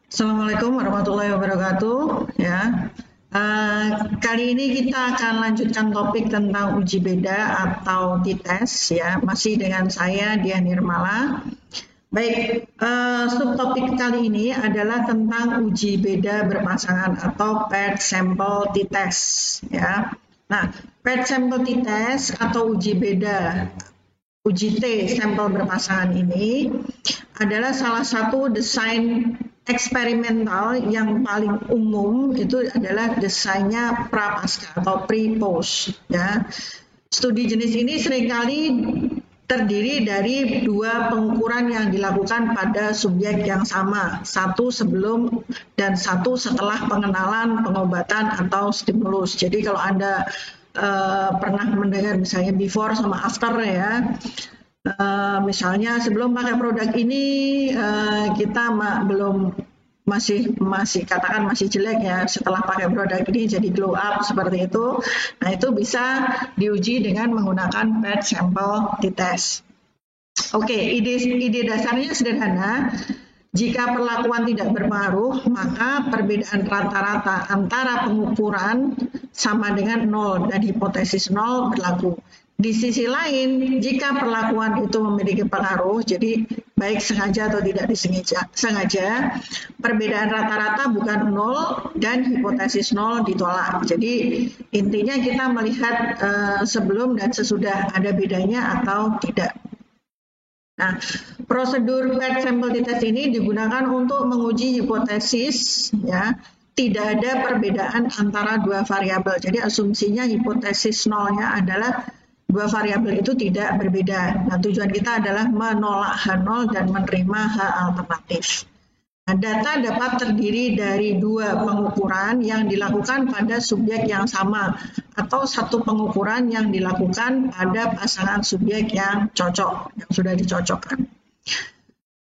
Assalamualaikum warahmatullahi wabarakatuh. Ya, kali ini kita akan lanjutkan topik tentang uji beda atau t-test. Ya, masih dengan saya Dian Nirmala. Baik, subtopik kali ini adalah tentang uji beda berpasangan atau paired sample t-test. Ya, nah paired sample t-test atau uji beda uji T sampel berpasangan ini adalah salah satu desain eksperimental yang paling umum. Itu adalah desainnya prapaskah atau pre-post. Ya. Studi jenis ini seringkali terdiri dari dua pengukuran yang dilakukan pada subjek yang sama, satu sebelum dan satu setelah pengenalan pengobatan atau stimulus. Jadi kalau Anda pernah mendengar misalnya before sama after ya, misalnya sebelum pakai produk ini kita masih katakan masih jelek ya, setelah pakai produk ini jadi glow up seperti itu. Nah, itu bisa diuji dengan menggunakan paired sample t-test. Oke, ide dasarnya sederhana. Jika perlakuan tidak berpengaruh, maka perbedaan rata-rata antara pengukuran sama dengan 0 dan hipotesis 0 berlaku. Di sisi lain, jika perlakuan itu memiliki pengaruh, jadi baik sengaja atau tidak disengaja, perbedaan rata-rata bukan 0 dan hipotesis 0 ditolak. Jadi intinya kita melihat sebelum dan sesudah ada bedanya atau tidak. Nah, prosedur paired sample t-test ini digunakan untuk menguji hipotesis ya, tidak ada perbedaan antara dua variabel. Jadi asumsinya hipotesis nolnya adalah dua variabel itu tidak berbeda. Nah, tujuan kita adalah menolak H0 dan menerima H alternatif. Nah, data dapat terdiri dari dua pengukuran yang dilakukan pada subjek yang sama atau satu pengukuran yang dilakukan pada pasangan subjek yang cocok, yang sudah dicocokkan.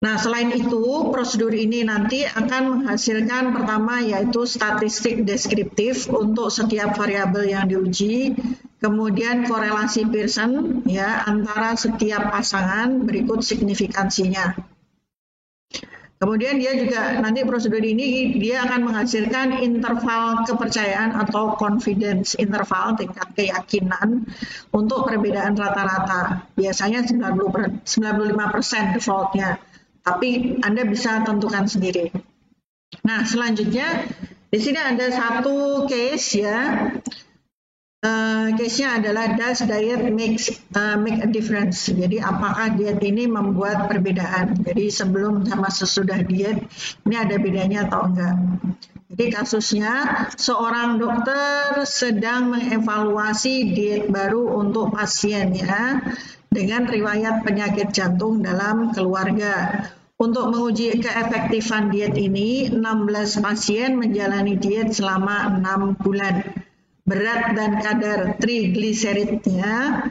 Nah, selain itu, prosedur ini nanti akan menghasilkan pertama yaitu statistik deskriptif untuk setiap variabel yang diuji, kemudian korelasi Pearson ya antara setiap pasangan berikut signifikansinya. Kemudian dia juga nanti prosedur ini dia akan menghasilkan interval kepercayaan atau confidence interval, tingkat keyakinan untuk perbedaan rata-rata. Biasanya 95% defaultnya, tapi Anda bisa tentukan sendiri. Nah, selanjutnya di sini ada satu case ya. Case-nya adalah does diet make a difference. Jadi apakah diet ini membuat perbedaan? Jadi sebelum sama sesudah diet ini ada bedanya atau enggak? Jadi kasusnya seorang dokter sedang mengevaluasi diet baru untuk pasiennya dengan riwayat penyakit jantung dalam keluarga. Untuk menguji keefektifan diet ini, 16 pasien menjalani diet selama 6 bulan. Berat dan kadar trigliseridnya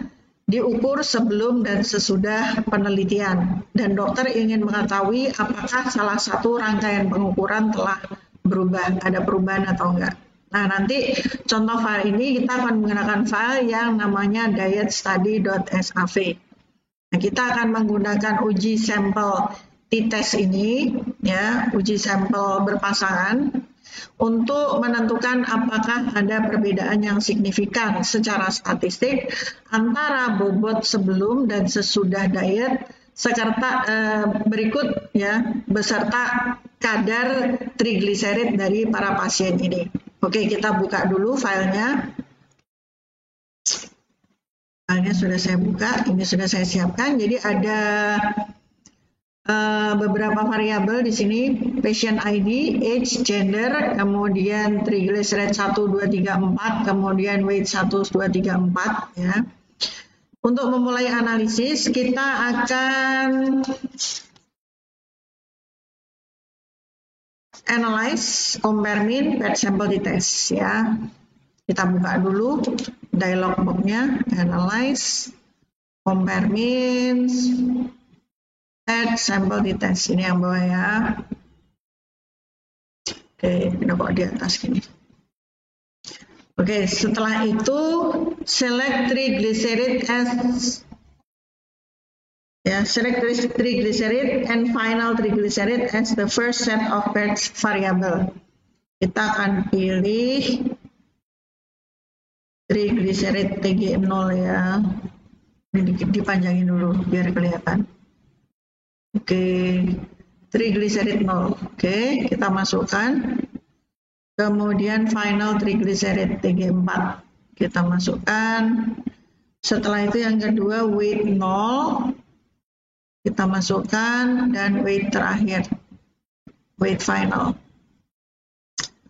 diukur sebelum dan sesudah penelitian. Dan dokter ingin mengetahui apakah salah satu rangkaian pengukuran telah berubah, ada perubahan atau enggak. Nah, nanti contoh file ini kita akan menggunakan file yang namanya dietstudy.sav. Nah, kita akan menggunakan uji sampel t-test ini, ya, uji sampel berpasangan, untuk menentukan apakah ada perbedaan yang signifikan secara statistik antara bobot sebelum dan sesudah diet berikut ya, beserta kadar trigliserid dari para pasien ini. Oke, kita buka dulu filenya. Filenya sudah saya buka, ini sudah saya siapkan. Jadi ada beberapa variabel di sini, patient ID, age, gender, kemudian triglyceride 1, 2, 3, 4, kemudian weight 1, 2, 3, 4 ya. Untuk memulai analisis kita akan analyze, compare mean, paired sample t-test ya. Kita buka dulu dialog box-nya, analyze, compare means, add sample t-test, ini yang bawah ya. Oke, kita bawa di atas gini. Oke, setelah itu select triglyceride as Ya, select triglyceride and final triglyceride as the first set of batch variable. Kita akan pilih triglyceride TG0 ya. Ini dipanjangin dulu biar kelihatan. Oke, triglyceride 0. Oke, kita masukkan. Kemudian final triglyceride TG4. Kita masukkan. Setelah itu yang kedua weight 0. Kita masukkan dan weight terakhir, weight final.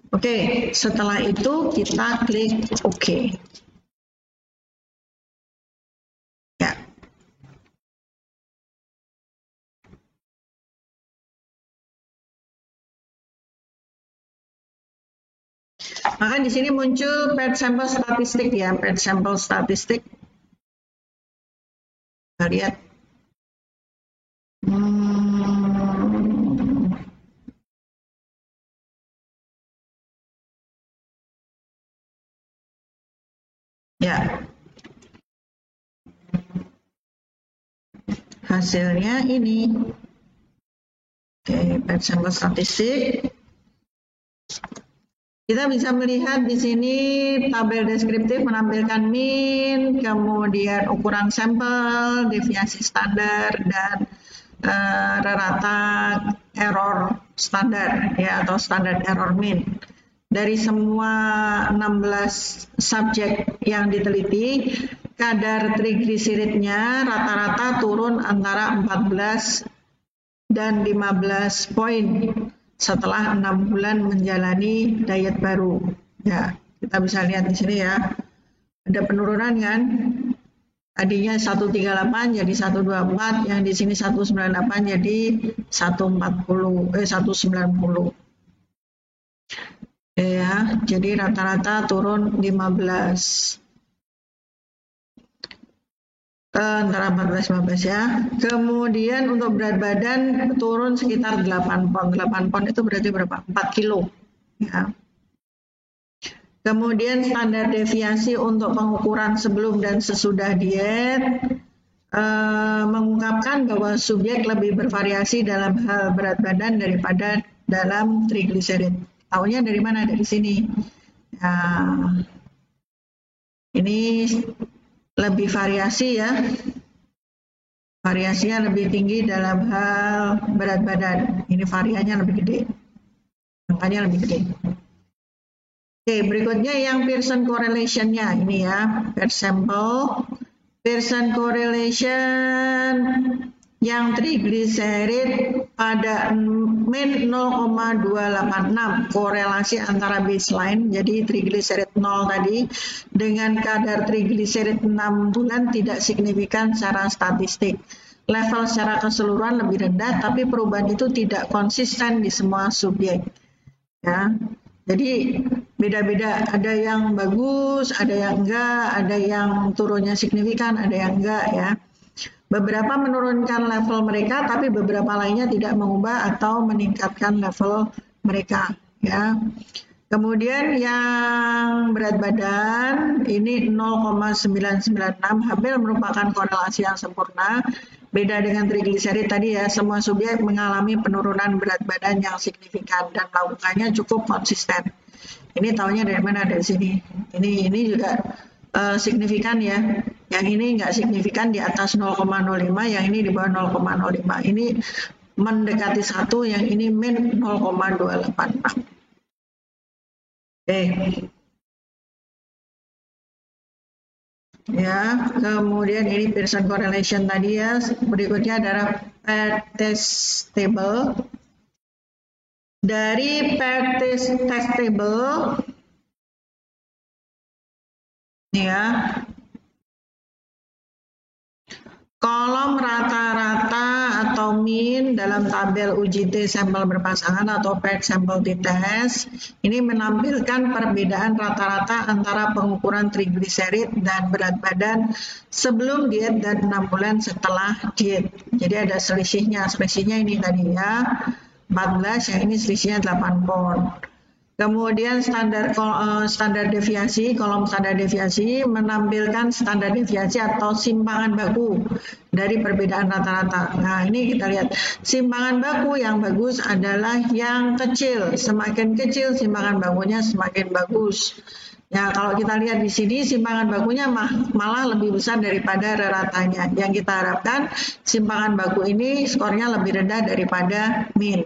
Oke, setelah itu kita klik OK. Ya. Maka di sini muncul batch sample statistik ya, batch sample statistik. Kita lihat. Ya, hasilnya ini. Oke, batch sample statistik. Kita bisa melihat di sini tabel deskriptif menampilkan mean, kemudian ukuran sampel, deviasi standar, dan rata error standar ya, atau standar error mean. Dari semua 16 subjek yang diteliti, kadar trigliseridnya rata-rata turun antara 14 dan 15 poin setelah 6 bulan menjalani diet baru. Ya, kita bisa lihat di sini ya, ada penurunan kan. Tadinya 138 jadi 124, yang di sini 198 jadi 190. Ya, jadi rata-rata turun 15. Antara 14-15 ya. Kemudian untuk berat badan turun sekitar 8 pon. 8 pon itu berarti berapa? 4 kilo. Ya. Kemudian standar deviasi untuk pengukuran sebelum dan sesudah diet mengungkapkan bahwa subjek lebih bervariasi dalam hal berat badan daripada dalam trigliserid. Taunya dari mana? Dari sini. Nah, ini lebih variasi ya. Variasinya lebih tinggi dalam hal berat badan. Ini variannya lebih gede. Angkanya lebih gede. Oke, berikutnya yang Pearson correlation-nya. Ini ya, per sampel. Pearson correlation yang trigliserid pada min 0,286, korelasi antara baseline, jadi trigliserid 0 tadi, dengan kadar trigliserid 6 bulan tidak signifikan secara statistik. Level secara keseluruhan lebih rendah, tapi perubahan itu tidak konsisten di semua subjek. Ya, jadi beda-beda, ada yang bagus, ada yang enggak, ada yang turunnya signifikan, ada yang enggak ya. Beberapa menurunkan level mereka, tapi beberapa lainnya tidak mengubah atau meningkatkan level mereka. Ya. Kemudian yang berat badan ini 0,996, hampir merupakan korelasi yang sempurna. Beda dengan trigliserid tadi ya, semua subjek mengalami penurunan berat badan yang signifikan dan melakukannya cukup konsisten. Ini tahunya dari mana? Dari sini. Ini juga signifikan ya. Yang ini nggak signifikan, di atas 0,05, yang ini di bawah 0,05. Ini mendekati 1, yang ini min 0,286. Oke. Ya, kemudian ini Pearson correlation tadi ya. Berikutnya adalah paired test table. Dari paired test table ya, kolom rata-rata atau mean dalam tabel UJT sampel berpasangan atau paired sample t-test ini menampilkan perbedaan rata-rata antara pengukuran trigliserid dan berat badan sebelum diet dan 6 bulan setelah diet. Jadi ada selisihnya. Selisihnya ini tadi ya, 14, yang ini selisihnya 8 pon. Kemudian standar deviasi, kolom standar deviasi menampilkan standar deviasi atau simpangan baku dari perbedaan rata-rata. Nah, ini kita lihat simpangan baku yang bagus adalah yang kecil. Semakin kecil simpangan bakunya semakin bagus. Ya, kalau kita lihat di sini simpangan bakunya malah lebih besar daripada reratanya. Yang kita harapkan simpangan baku ini skornya lebih rendah daripada mean.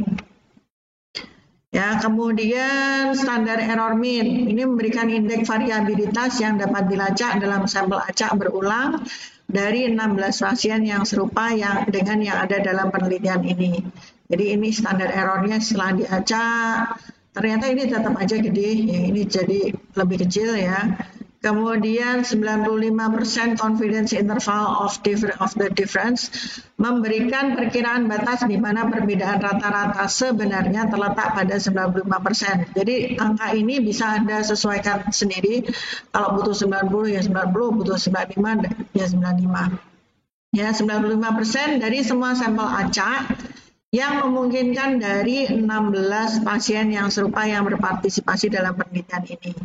Ya, kemudian standar error mean ini memberikan indeks variabilitas yang dapat dilacak dalam sampel acak berulang dari 16 pasien yang serupa dengan yang ada dalam penelitian ini. Jadi ini standar errornya setelah diacak, ternyata ini tetap aja gede, ya ini jadi lebih kecil ya. Kemudian 95% confidence interval of the difference memberikan perkiraan batas di mana perbedaan rata-rata sebenarnya terletak pada 95%. Jadi angka ini bisa Anda sesuaikan sendiri. Kalau butuh 90 ya 90, butuh 95 ya 95. Ya, 95% dari semua sampel acak yang memungkinkan dari 16 pasien yang serupa yang berpartisipasi dalam penelitian ini.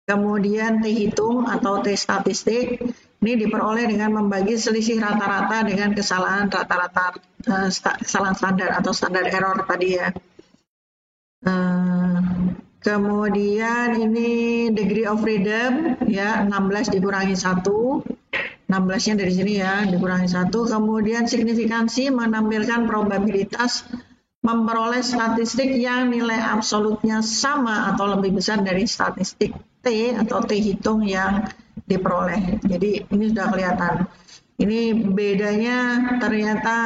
Kemudian T hitung atau T statistik ini diperoleh dengan membagi selisih rata-rata dengan kesalahan rata-rata kesalahan standar atau standar error tadi ya. Kemudian ini degree of freedom ya 16 dikurangi 1. 16-nya dari sini ya dikurangi 1. Kemudian signifikansi menampilkan probabilitas memperoleh statistik yang nilai absolutnya sama atau lebih besar dari statistik T atau T hitung yang diperoleh. Jadi ini sudah kelihatan. Ini bedanya ternyata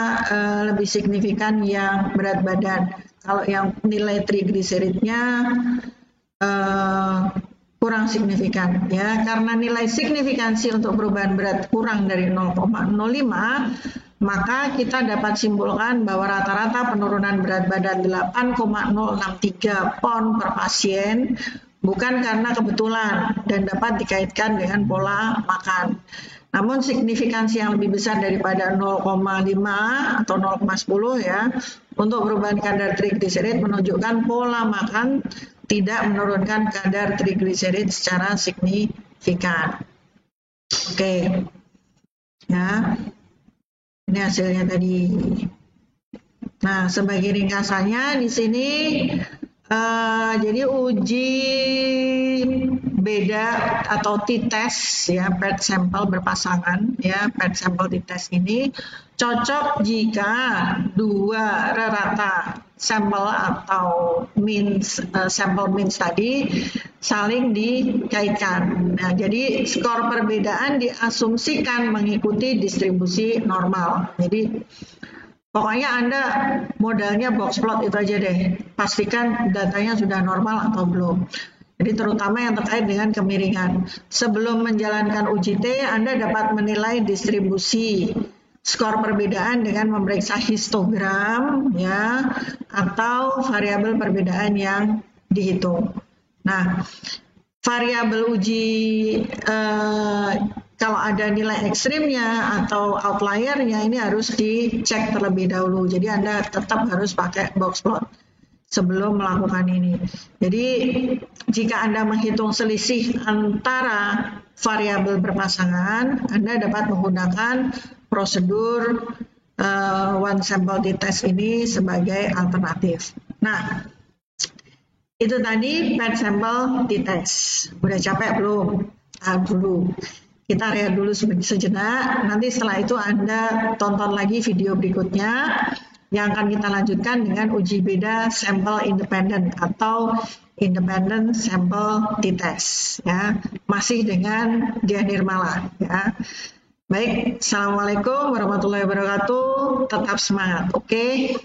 lebih signifikan yang berat badan. Kalau yang nilai trigliseridnya kurang signifikan ya, karena nilai signifikansi untuk perubahan berat kurang dari 0,05. Maka kita dapat simpulkan bahwa rata-rata penurunan berat badan 8,063 pon per pasien bukan karena kebetulan dan dapat dikaitkan dengan pola makan. Namun signifikansi yang lebih besar daripada 0,5 atau 0,10 ya untuk perubahan kadar trigliserid menunjukkan pola makan tidak menurunkan kadar trigliserid secara signifikan. Oke. Ya. Ini hasilnya tadi. Nah, sebagai ringkasannya di sini jadi uji beda atau t-test ya, paired sample berpasangan ya, paired sample t-test ini cocok jika dua rata sampel atau sampel means tadi saling dikaitkan. Nah, jadi skor perbedaan diasumsikan mengikuti distribusi normal. Jadi pokoknya Anda modalnya box plot itu aja deh. Pastikan datanya sudah normal atau belum. Jadi terutama yang terkait dengan kemiringan. Sebelum menjalankan uji T, Anda dapat menilai distribusi skor perbedaan dengan memeriksa histogram ya atau variabel perbedaan yang dihitung. Nah, variabel uji kalau ada nilai ekstrimnya atau outliernya ini harus dicek terlebih dahulu. Jadi Anda tetap harus pakai box plot sebelum melakukan ini. Jadi jika Anda menghitung selisih antara variabel berpasangan, Anda dapat menggunakan prosedur one sample t-test ini sebagai alternatif. Nah, itu tadi paired sample t-test. Udah capek belum? Dulu. Kita rehat dulu sejenak. Nanti setelah itu Anda tonton lagi video berikutnya yang akan kita lanjutkan dengan uji beda sampel independen atau independent sample t-test. Ya, masih dengan Diah Nirmala. Ya. Baik, Assalamualaikum warahmatullahi wabarakatuh. Tetap semangat, oke?